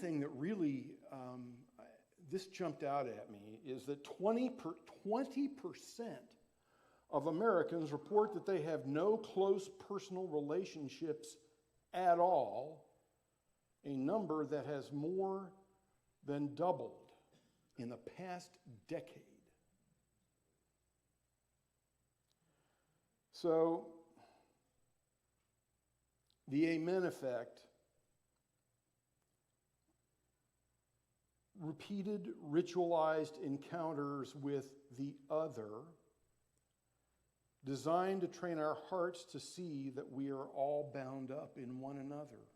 thing that really, this jumped out at me, is that 20% of Americans report that they have no close personal relationships at all, a number that has more than doubled in the past decade. So, the Amen effect, repeated ritualized encounters with the other, designed to train our hearts to see that we are all bound up in one another.